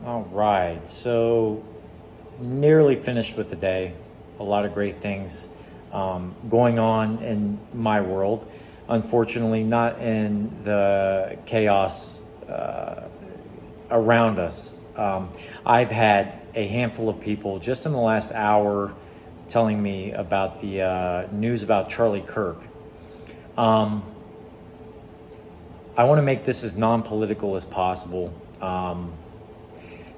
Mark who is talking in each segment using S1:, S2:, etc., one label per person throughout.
S1: All right, so nearly finished with the day. A lot of great things going on in my world. Unfortunately, not in the chaos around us. I've had a handful of people just in the last hour telling me about the news about Charlie Kirk. Um, I want to make this as non-political as possible.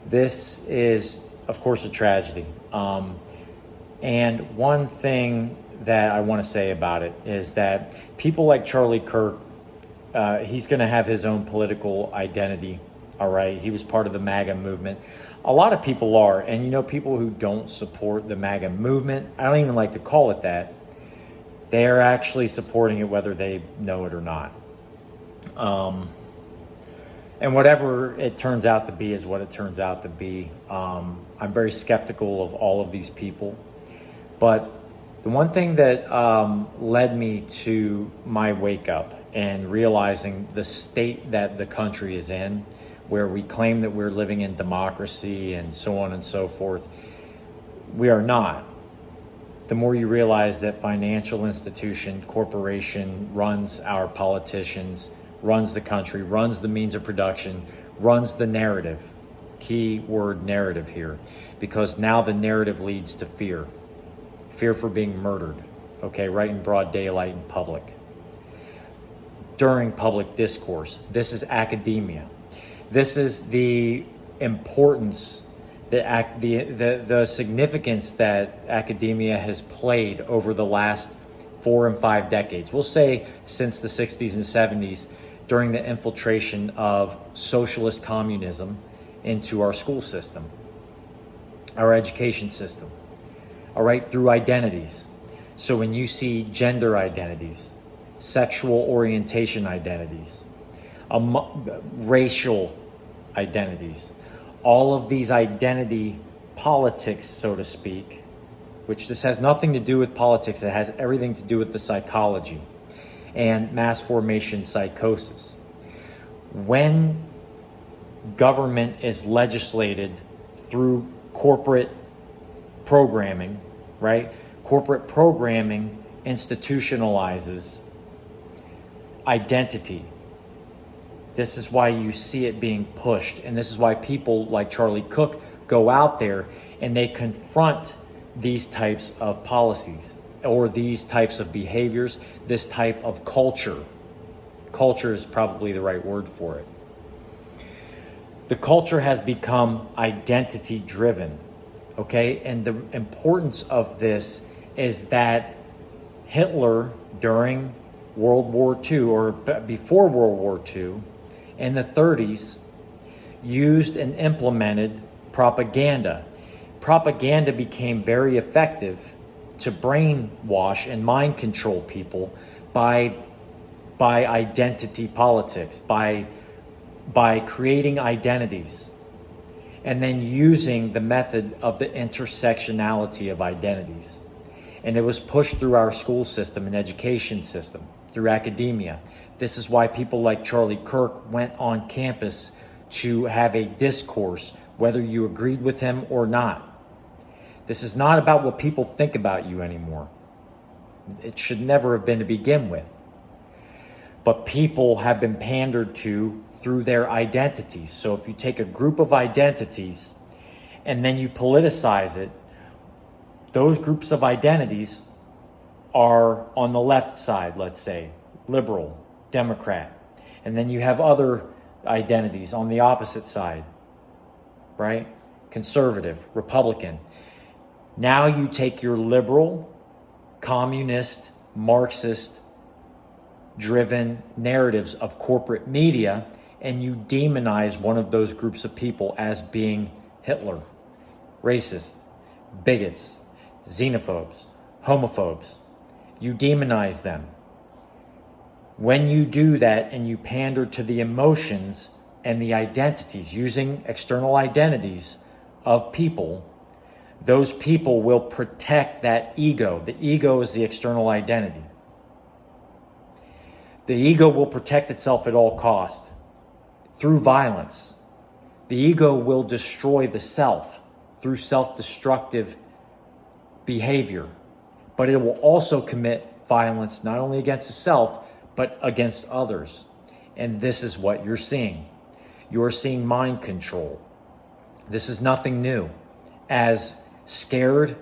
S1: This is, of course, a tragedy. And one thing that I want to say about it is that people like Charlie Kirk, he's going to have his own political identity. All right. He was part of the MAGA movement. A lot of people are. And, people who don't support the MAGA movement, I don't even like to call it that. They're actually supporting it whether they know it or not. And whatever it turns out to be is what it turns out to be. I'm very skeptical of all of these people. But the one thing that led me to my wake up and realizing the state that the country is in, where we claim that we're living in democracy and so on and so forth, we are not. The more you realize that financial institution, corporation runs our politicians, runs the country, runs the means of production, runs the narrative. Key word narrative here, because now the narrative leads to fear. Fear for being murdered, okay, right in broad daylight in public. During public discourse. This is academia. This is the importance, the significance that academia has played over the last 4 and 5 decades. We'll say since the 60s and 70s, during the infiltration of socialist communism into our school system, our education system, all right, through identities. So when you see gender identities, sexual orientation identities, racial identities, all of these identity politics, so to speak, which this has nothing to do with politics, it has everything to do with the psychology and mass formation psychosis. When government is legislated through corporate programming, right? Corporate programming institutionalizes identity. This is why you see it being pushed. And this is why people like Charlie Kirk go out there and they confront these types of policies or these types of behaviors, this type of culture. Culture is probably the right word for it. The culture has become identity driven, okay? And the importance of this is that Hitler during World War II or before World War II in the 30s used and implemented propaganda. Propaganda became very effective to brainwash and mind control people by identity politics, by creating identities, and then using the method of the intersectionality of identities. And it was pushed through our school system and education system, through academia. This is why people like Charlie Kirk went on campus to have a discourse, whether you agreed with him or not. This is not about what people think about you anymore. It should never have been to begin with. But people have been pandered to through their identities. So if you take a group of identities and then you politicize it, those groups of identities are on the left side, let's say, liberal, Democrat. And then you have other identities on the opposite side, right? Conservative, Republican. Now you take your liberal, communist, Marxist driven narratives of corporate media and you demonize one of those groups of people as being Hitler, racist, bigots, xenophobes, homophobes. You demonize them. When you do that and you pander to the emotions and the identities, using external identities of people, those people will protect that ego. The ego is the external identity. The ego will protect itself at all cost through violence, The ego will destroy the self through self-destructive behavior, but it will also commit violence not only against itself, but against others. And this is what you're seeing. You're seeing mind control. This is nothing new. As scared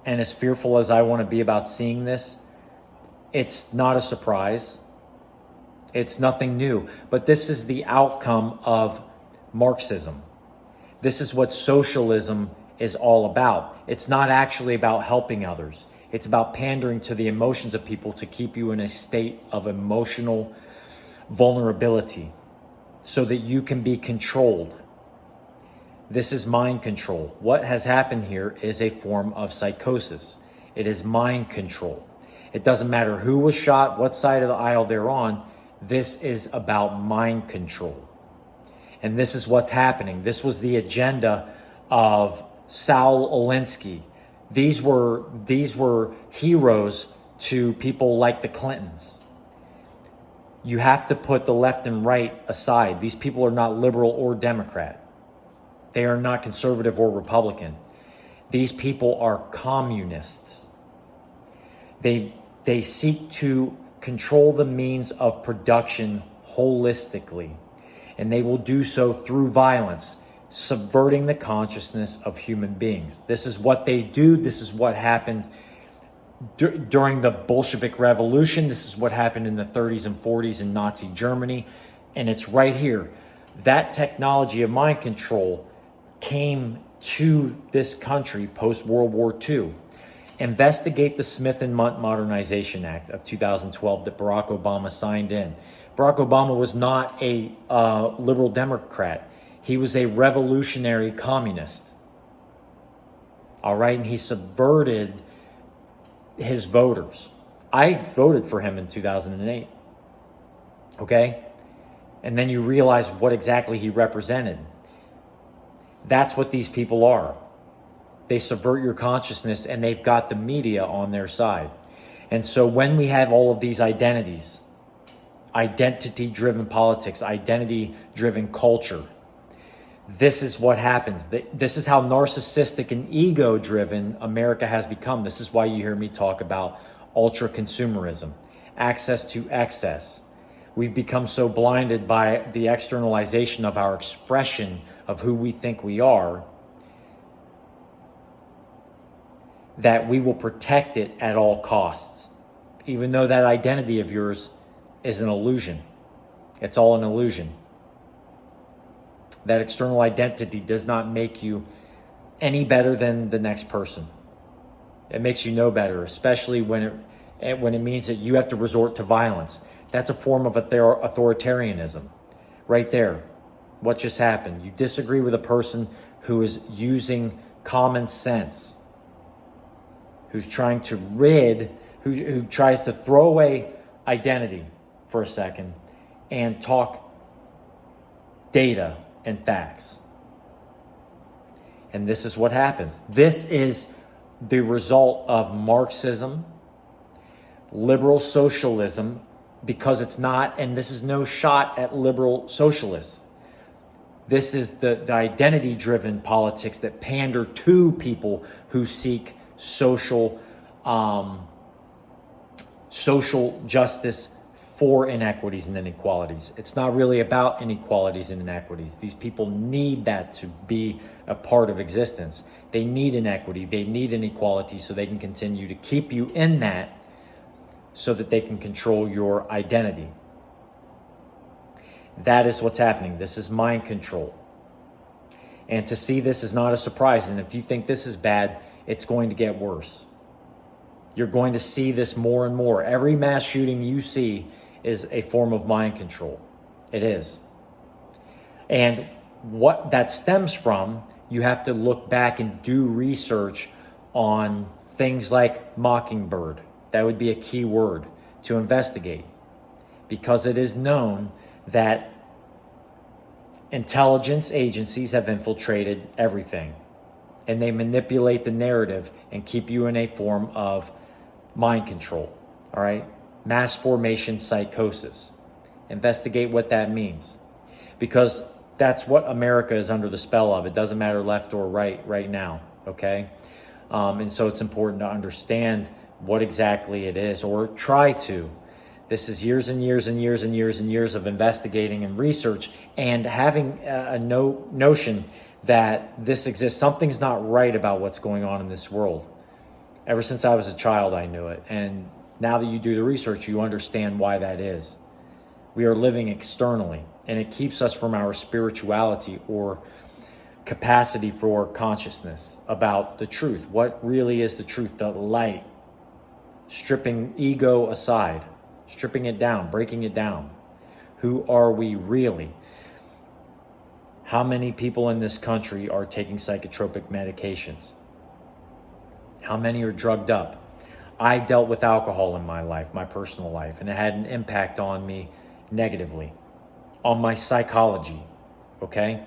S1: and as fearful as I want to be about seeing this, it's not a surprise. It's nothing new. But this is the outcome of Marxism. This is what socialism is all about. It's not actually about helping others. It's about pandering to the emotions of people to keep you in a state of emotional vulnerability so that you can be controlled. This is mind control. What has happened here is a form of psychosis. It is mind control. It doesn't matter who was shot, what side of the aisle they're on. This is about mind control. And this is what's happening. This was the agenda of Saul Alinsky. These were heroes to people like the Clintons. You have to put the left and right aside. These people are not liberal or Democrat. They are not conservative or Republican. These people are communists. They seek to control the means of production holistically, and they will do so through violence, subverting the consciousness of human beings. This is what they do. This is what happened during the Bolshevik Revolution. This is what happened in the 30s and 40s in Nazi Germany. And it's right here. That technology of mind control came to this country post-World War II. Investigate the Smith and Modernization Act of 2012 that Barack Obama signed in. Barack Obama was not a liberal Democrat. He was a revolutionary communist. All right, and he subverted his voters. I voted for him in 2008. Okay? And then you realize what exactly he represented. That's what these people are. They subvert your consciousness, and they've got the media on their side. And so when we have all of these identities, identity-driven politics, identity-driven culture, this is what happens. This is how narcissistic and ego-driven America has become. This is why you hear me talk about ultra-consumerism, access to excess. We've become so blinded by the externalization of our expression of who we think we are that we will protect it at all costs, even though that identity of yours is an illusion. It's all an illusion. That external identity does not make you any better than the next person. It makes you no better, especially when it means that you have to resort to violence. That's a form of authoritarianism. Right there. What just happened? You disagree with a person who is using common sense, who's trying to who tries to throw away identity for a second and talk data and facts. And this is what happens. This is the result of Marxism, liberal socialism, because it's not, and this is no shot at liberal socialists. This is the identity-driven politics that pander to people who seek social justice for inequities and inequalities. It's not really about inequalities and inequities. These people need that to be a part of existence. They need inequity. They need inequality so they can continue to keep you in that so that they can control your identity. That is what's happening. This is mind control. And to see this is not a surprise. And if you think this is bad, it's going to get worse. You're going to see this more and more. Every mass shooting you see is a form of mind control. It is. And what that stems from, you have to look back and do research on things like Mockingbird. That would be a key word to investigate, because it is known that intelligence agencies have infiltrated everything, and they manipulate the narrative and keep you in a form of mind control. All right? Mass formation psychosis. Investigate what that means, because That's what America is under the spell of. It doesn't matter left or right now, okay? And so it's important to understand what exactly it is, or try to. This is years and years and years and years and years of investigating and research and having a notion that this exists. Something's not right about what's going on in this world. Ever since I was a child, I knew it. And now that you do the research, you understand why that is. We are living externally, and it keeps us from our spirituality or capacity for consciousness about the truth. What really is the truth? The light. Stripping ego aside, stripping it down, breaking it down. Who are we really? How many people in this country are taking psychotropic medications? How many are drugged up? I dealt with alcohol in my life, my personal life, and it had an impact on me negatively, on my psychology, okay?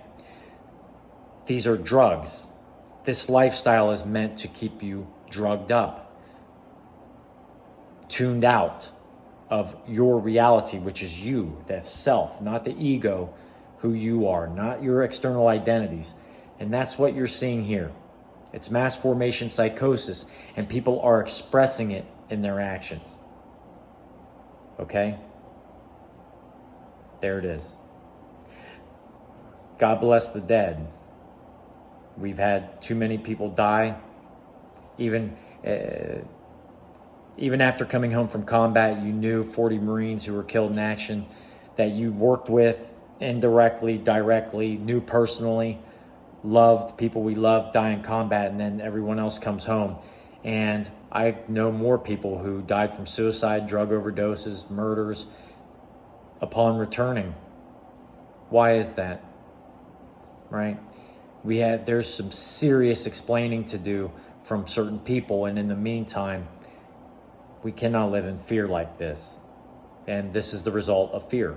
S1: These are drugs. This lifestyle is meant to keep you drugged up, tuned out of your reality, which is you, that self, not the ego, who you are, not your external identities. And that's what you're seeing here. It's mass formation psychosis, and people are expressing it in their actions. Okay? There it is. God bless the dead. We've had too many people die. Even after coming home from combat, you knew 40 Marines who were killed in action that you worked with indirectly, directly, knew personally, loved, people we loved die in combat, and then everyone else comes home. And I know more people who died from suicide, drug overdoses, murders upon returning. Why is that? Right? There's some serious explaining to do from certain people, and in the meantime, we cannot live in fear like this. And this is the result of fear.